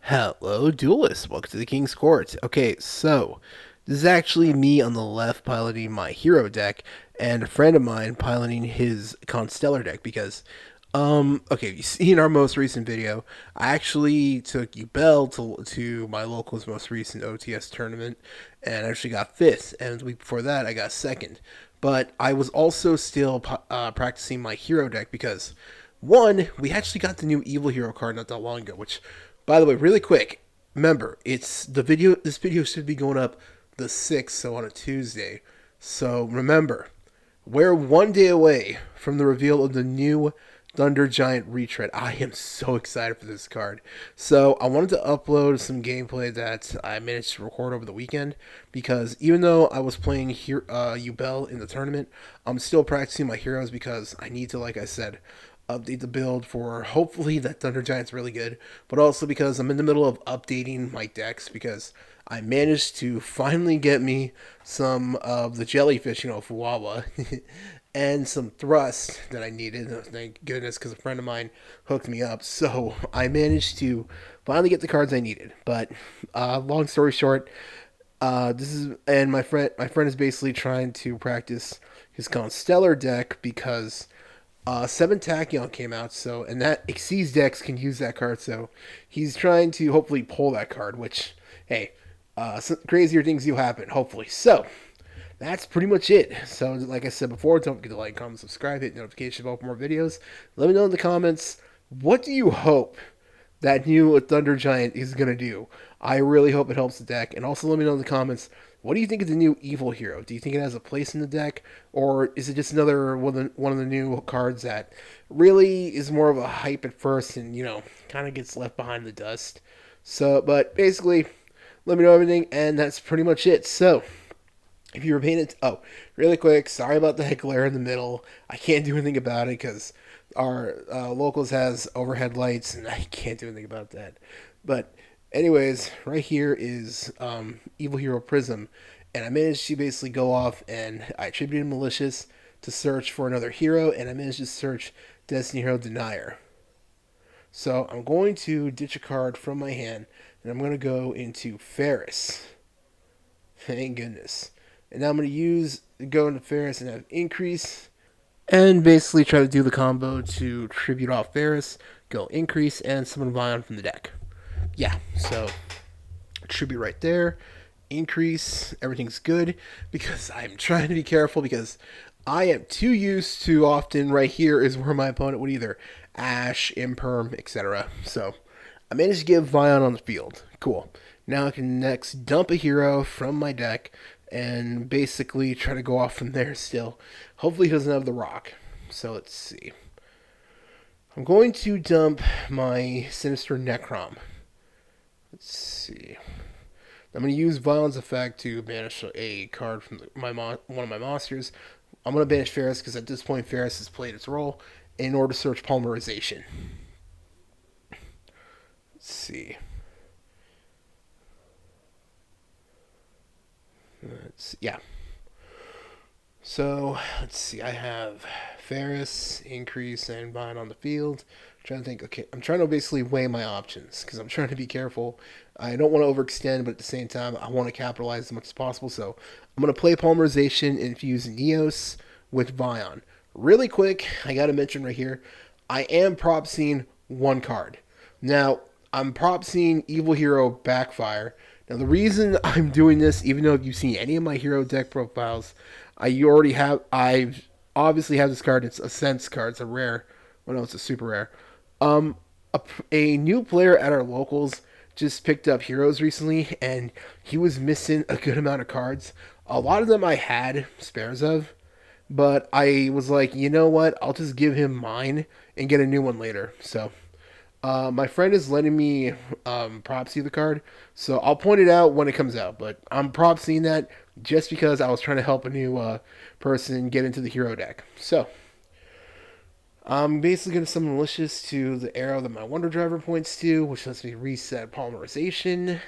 Hello, duelists. Welcome to the King's Court. Okay, so this is actually me on the left piloting my hero deck, and a friend of mine piloting his Constellar deck because, okay, you see in our most recent video, I actually took Yugioh to my local's most recent OTS tournament, and actually got fifth, and the week before that, I got second. But I was also still practicing my hero deck because one, we actually got the new Evil Hero card not that long ago, which, by the way, really quick, remember, it's the video, this video should be going up the 6th, so on a Tuesday. So remember, we're one day away from the reveal of the new Thunder Giant retread. I am so excited for this card. So I wanted to upload some gameplay that I managed to record over the weekend because even though I was playing Yubel in the tournament, I'm still practicing my heroes because I need to, like I said, update the build for hopefully that Thunder Giant's really good, but also because I'm in the middle of updating my decks because I managed to finally get me some of the jellyfish, Fuwawa, and some thrust that I needed. Thank goodness, because a friend of mine hooked me up. So I managed to finally get the cards I needed. But long story short, this is and my friend is basically trying to practice his Constellar deck because 7 Tachyon came out, so and that Xyz decks can use that card, so he's trying to hopefully pull that card, which, hey, some crazier things do happen, hopefully. So, that's pretty much it. So, like I said before, don't forget to like, comment, subscribe, hit notification about more videos. Let me know in the comments, what do you hope that new Thunder Giant is going to do? I really hope it helps the deck. And also let me know in the comments, what do you think of the new Evil Hero? Do you think it has a place in the deck? Or is it just another one of the new cards that really is more of a hype at first and, kind of gets left behind the dust? So, but basically, let me know everything, and that's pretty much it. So, if you were paying it, really quick, sorry about the glare in the middle. I can't do anything about it because our locals has overhead lights, and I can't do anything about that. But anyways, right here is Evil Hero Prism, and I managed to basically go off and I attributed Malicious to search for another hero, and I managed to search Destiny Hero Denier. So I'm going to ditch a card from my hand, and I'm going to go into Ferris. Thank goodness. And now I'm going to go into Ferris and have increase, and basically try to do the combo to tribute off Ferris, go increase, and summon Vion from the deck. Yeah, so tribute right there, increase, everything's good, because I'm trying to be careful because I am too used to often right here is where my opponent would either Ash, Imperm, etc. So I managed to get Vion on the field. Cool. Now I can next dump a hero from my deck and basically try to go off from there still. Hopefully he doesn't have the rock. So let's see. I'm going to dump my Sinister Necrom. Let's see. I'm going to use Vion's effect to banish a card from one of my monsters. I'm going to banish Ferris because at this point Ferris has played its role in order to search Polymerization. Let's see. Yeah. So, let's see. I have Ferris, increase, and Vine on the field. I'm trying to think. Okay, I'm trying to basically weigh my options because I'm trying to be careful. I don't want to overextend, but at the same time, I want to capitalize as much as possible. So, I'm going to play Polymerization, infuse Neos with Vion. Really quick, I got to mention right here, I am prop seeing one card. Now, I'm prop seeing Evil Hero Backfire. Now, the reason I'm doing this, even though if you've seen any of my hero deck profiles, I obviously have this card. It's a sense card. It's a rare. Well, no, it's a super rare. Um, a new player at our locals just picked up heroes recently, and he was missing a good amount of cards. A lot of them I had spares of, but I was like, you know what? I'll just give him mine and get a new one later. So my friend is letting me prop see the card, so I'll point it out when it comes out. But I'm prop seeing that just because I was trying to help a new person get into the hero deck. So I'm basically going to summon Malicious to the arrow that my Wonder Driver points to, which lets me reset Polymerization.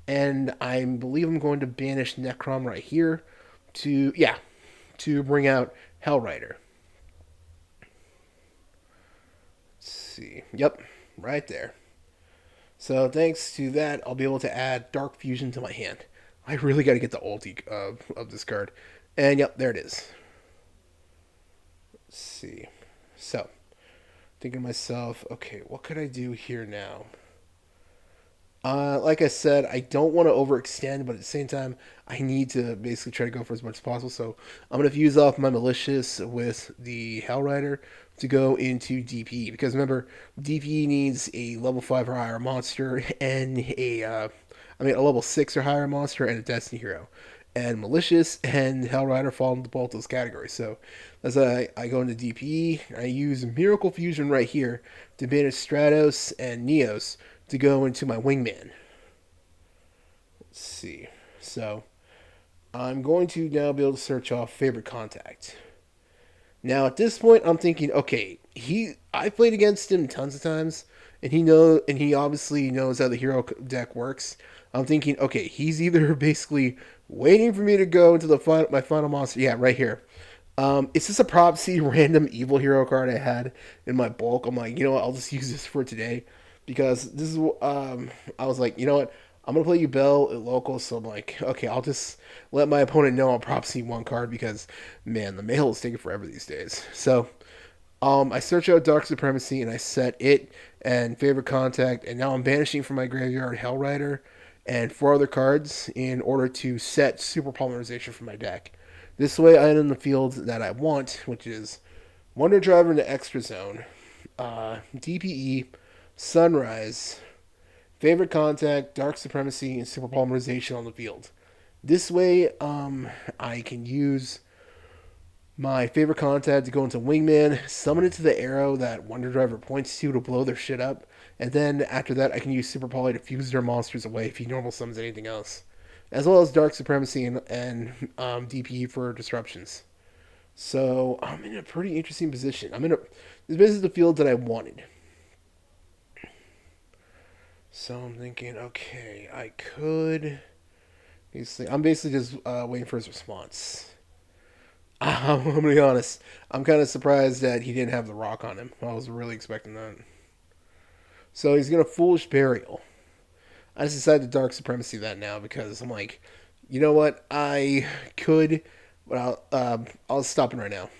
And I believe I'm going to banish Necrom right here to bring out Hellrider. Let's see. Yep, right there. So thanks to that, I'll be able to add Dark Fusion to my hand. I really got to get the ulti of this card. And yep, there it is. Let's see. So, thinking to myself, okay, what could I do here now? Like I said, I don't want to overextend, but at the same time, I need to basically try to go for as much as possible. So I'm going to fuse off my Malicious with the Hell Rider to go into DPE. Because remember, DPE needs a level 5 or higher monster and a level 6 or higher monster and a Destiny hero. And Malicious and Hell Rider fall into both those categories. So as I go into DPE, I use Miracle Fusion right here to banish Stratos and Neos to go into my Wingman. Let's see. So I'm going to now be able to search off favorite contact. Now at this point, I'm thinking, okay, I've played against him tons of times, and he obviously knows how the hero deck works. I'm thinking, okay, he's either basically waiting for me to go into my final monster. Yeah, right here. It's just a prop C random evil hero card I had in my bulk. I'm like, you know what? I'll just use this for today because this is. I was like, you know what? I'm gonna play you Bell at local, so I'm like, okay, I'll just let my opponent know I'll prop C one card because, man, the mail is taking forever these days. So, I search out Dark Supremacy and I set it and favorite contact, and now I'm banishing from my graveyard Hell Rider and 4 other cards in order to set Super Polymerization from my deck. This way, I end in the field that I want, which is Wonder Driver into Extra Zone, DPE, Sunrise, Favorite Contact, Dark Supremacy, and Super Polymerization on the field. This way, I can use my favorite contact to go into Wingman, summon it to the arrow that Wonder Driver points to blow their shit up, and then after that, I can use Super Poly to fuse their monsters away if he normal summons anything else, as well as Dark Supremacy and DPE for disruptions. So I'm in a pretty interesting position. This is the field that I wanted. So I'm thinking, okay, I could. I'm basically just waiting for his response. I'm gonna be honest. I'm kind of surprised that he didn't have the rock on him. I was really expecting that. So he's gonna foolish burial. I just decided to dark supremacy that now because I'm like, you know what? I could, but I'll stop it right now.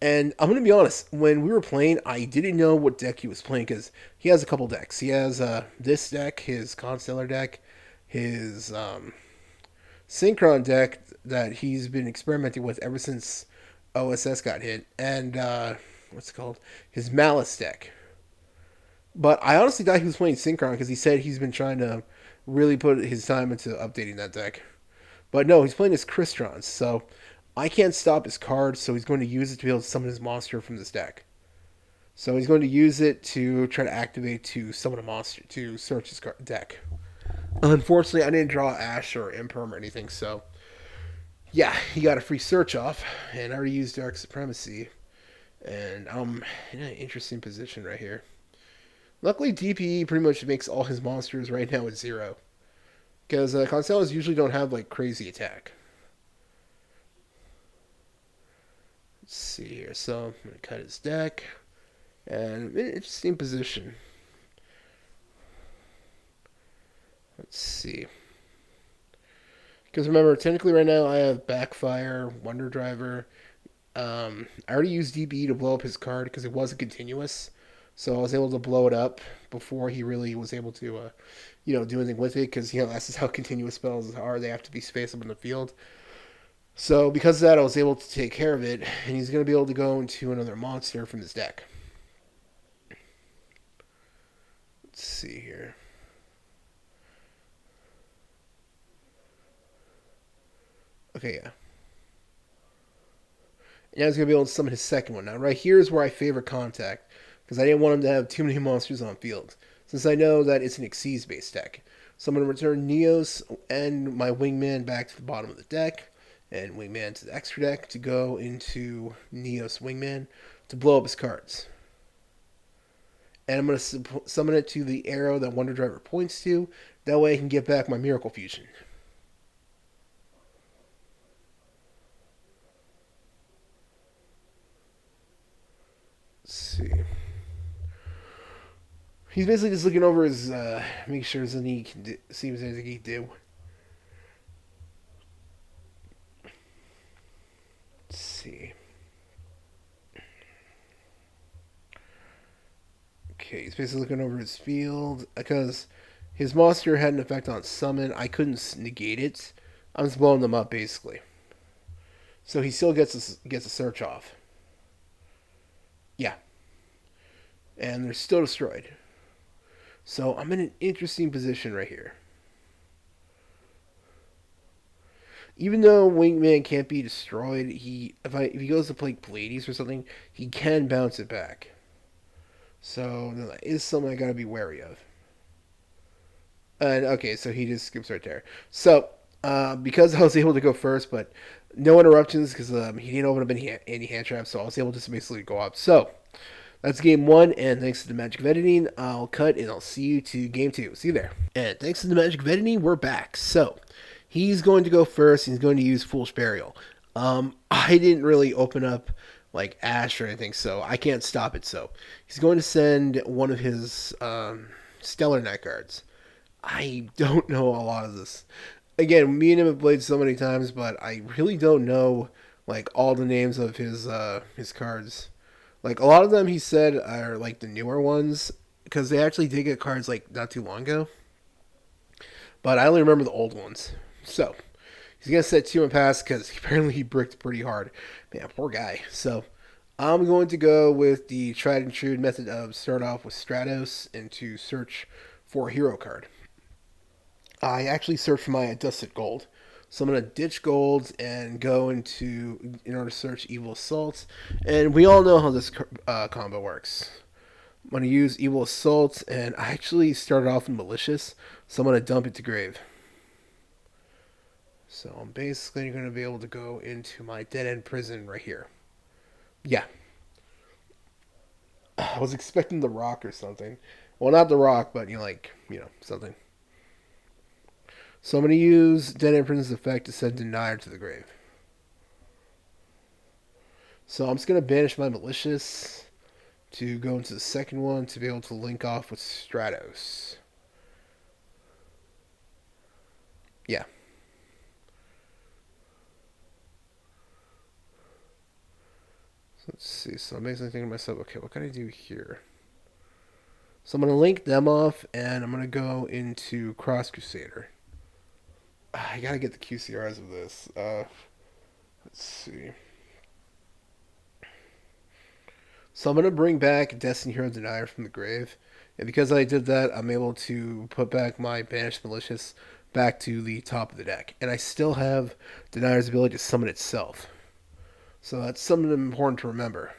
And I'm gonna be honest. When we were playing, I didn't know what deck he was playing because he has a couple decks. He has this deck, his Constellar deck, his Synchron deck that he's been experimenting with ever since OSS got hit, and what's it called? His Malice deck. But I honestly thought he was playing Synchron because he said he's been trying to really put his time into updating that deck. But no, he's playing his Crystron, so I can't stop his card, so he's going to use it to be able to summon his monster from this deck. So he's going to use it to try to activate to summon a monster to search his deck. Unfortunately, I didn't draw Ash or Imperm or anything, so yeah, he got a free search off, and I already used Dark Supremacy, and I'm in an interesting position right here. Luckily, DPE pretty much makes all his monsters right now at 0, because Constellas usually don't have like crazy attack. Let's see here. So I'm gonna cut his deck, and I'm in an interesting position. Let's see. Because remember, technically right now I have Backfire, Wonder Driver. I already used DB to blow up his card because it wasn't continuous, so I was able to blow it up before he really was able to, do anything with it. Because that's just how continuous spells are; they have to be spaced up in the field. So because of that, I was able to take care of it, and he's going to be able to go into another monster from this deck. Let's see here. Okay, yeah. Now he's going to be able to summon his second one. Now, right here is where I favor Contact, because I didn't want him to have too many monsters on field, since I know that it's an Xyz based deck. So I'm going to return Neos and my Wingman back to the bottom of the deck, and Wingman to the extra deck to go into Neos Wingman to blow up his cards. And I'm going to summon it to the arrow that Wonder Driver points to. That way I can get back my Miracle Fusion. Let's see. He's basically just looking over his, make sure there's anything he can do, see if there's anything he can do. Let's see. Okay, he's basically looking over his field because his monster had an effect on summon. I couldn't negate it. I'm just blowing them up basically. So he still gets a search off. Yeah, and they're still destroyed. So I'm in an interesting position right here. Even though Wingman can't be destroyed, if he goes to play Pleiades or something, he can bounce it back. So that is something I gotta be wary of. And okay, so he just skips right there. So because I was able to go first, but no interruptions because he didn't open up any hand traps, so I was able to basically go up. So that's game one, and thanks to the magic of editing, I'll cut and I'll see you to game two. See you there. And thanks to the magic of editing, we're back. So he's going to go first. He's going to use Foolish Burial. I didn't really open up like Ash or anything, so I can't stop it. So he's going to send one of his Stellarknight cards. I don't know a lot of this. Again, me and him have played so many times, but I really don't know like all the names of his cards. Like a lot of them, he said are like the newer ones because they actually did get cards like not too long ago. But I only remember the old ones. So he's gonna set two and pass because apparently he bricked pretty hard. Man, poor guy. So I'm going to go with the tried and true method of start off with Stratos and to search for a hero card. I actually searched for my Dusted Gold. So I'm going to ditch gold and go in order to search Evil Assault. And we all know how this combo works. I'm going to use Evil Assault, and I actually started off in Malicious, so I'm going to dump it to Grave. So I'm basically going to be able to go into my Dead End Prison right here. Yeah. I was expecting the Rock or something. Well, not the Rock, but, something. So I'm going to use Dead End Prison's effect to send Denier to the grave. So I'm just going to banish my Malicious to go into the second one to be able to link off with Stratos. Yeah. So let's see. So I'm basically thinking to myself, okay, what can I do here? So I'm going to link them off, and I'm going to go into Cross Crusader. I got to get the QCRs of this. Let's see. So I'm going to bring back Destiny Hero Denier from the grave. And because I did that, I'm able to put back my Banished Malicious back to the top of the deck. And I still have Denier's ability to summon itself. So that's something important to remember.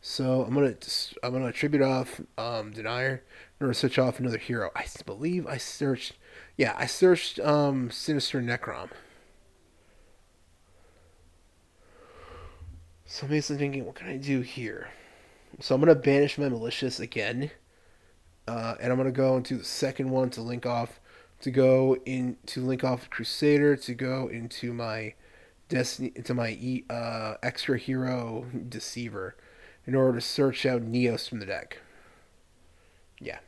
So I'm gonna tribute off Denier in order to switch off another hero. I believe I searched Sinister Necrom. So I'm basically thinking, what can I do here? So I'm gonna banish my Malicious again, and I'm gonna go into the second one to link off Crusader to go into my Destiny into my extra hero Deceiver in order to search out Neos from the deck. Yeah.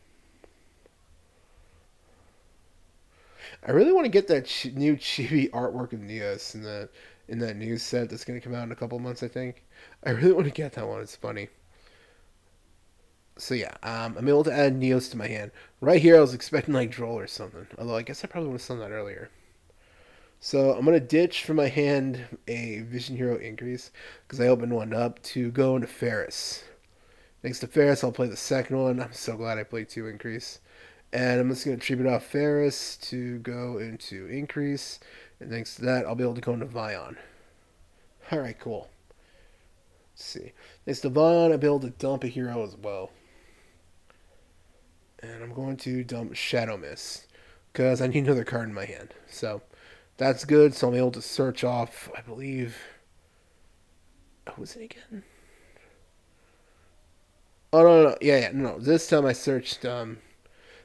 I really want to get that new chibi artwork of Neos in that new set that's going to come out in a couple months, I think. I really want to get that one. It's funny. So yeah, I'm able to add Neos to my hand. Right here, I was expecting like Droll or something. Although I guess I probably would have done that earlier. So I'm gonna ditch from my hand a Vision Hero Increase because I opened one up to go into Ferris. Thanks to Ferris, I'll play the second one. I'm so glad I played two Increase. And I'm just going to tribute off Ferris to go into Increase. And thanks to that, I'll be able to go into Vion. Alright, cool. Let's see. Thanks to Vion, I'll be able to dump a hero as well. And I'm going to dump Shadow Mist. Because I need another card in my hand. So, that's good. So I'm able to search off, I believe... Who was it again? Oh, no. Yeah, no. This time I searched...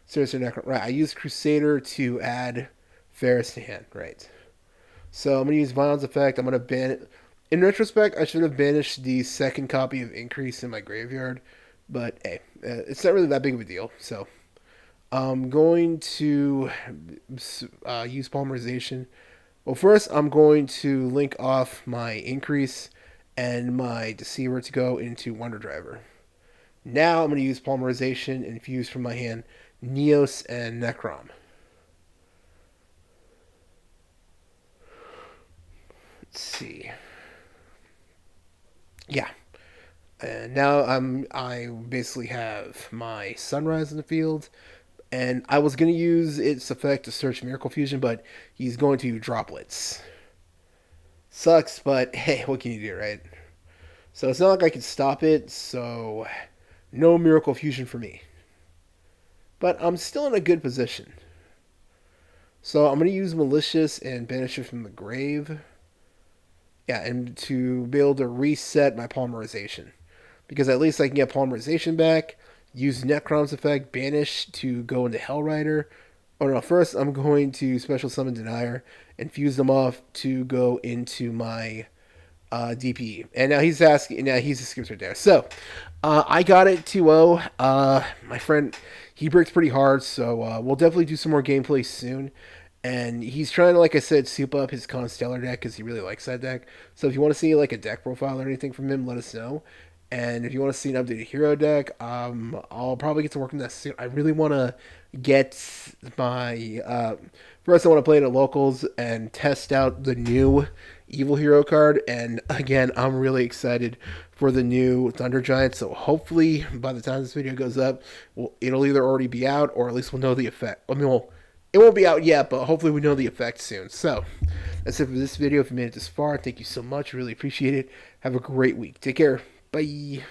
Sinister Necron. Right, I used Crusader to add Ferris to hand. Right. So I'm going to use Vion's effect. I'm going to ban it. In retrospect, I should have banished the second copy of Increase in my graveyard But hey, it's not really that big of a deal. So I'm going to use polymerization. Well, first I'm going to link off my increase and my deceiver to go into Wonder Driver. Now I'm going to use polymerization and infuse from my hand Neos and Necrom. Let's see. Yeah. And now I basically have my Sunrise in the field, and I was gonna use its effect to search Miracle Fusion, but he's going to droplets. Sucks, but hey, what can you do, right? So it's not like I can stop it, so no Miracle Fusion for me. But I'm still in a good position. So I'm gonna use Malicious and Banish it from the grave. Yeah, and to be able to reset my polymerization. Because at least I can get polymerization back, use Necrom's effect, banish to go into Hellrider. Oh no, first I'm going to special summon Denier and fuse them off to go into my DPE. And now he's asking, now he's a skips right there. So I got it 2-0. My friend, he breaks pretty hard, so we'll definitely do some more gameplay soon. And he's trying to, like I said, soup up his Constellar deck because he really likes that deck. So if you want to see like a deck profile or anything from him, let us know. And if you want to see an updated hero deck, I'll probably get to work on that soon. I really want to get my first. I want to play it at locals and test out the new Evil Hero card. And again, I'm really excited for the new Thunder Giant. So hopefully, by the time this video goes up, it'll either already be out or at least we'll know the effect. I mean, it won't be out yet, but hopefully we know the effect soon. So that's it for this video. If you made it this far, thank you so much. Really appreciate it. Have a great week. Take care. Bye.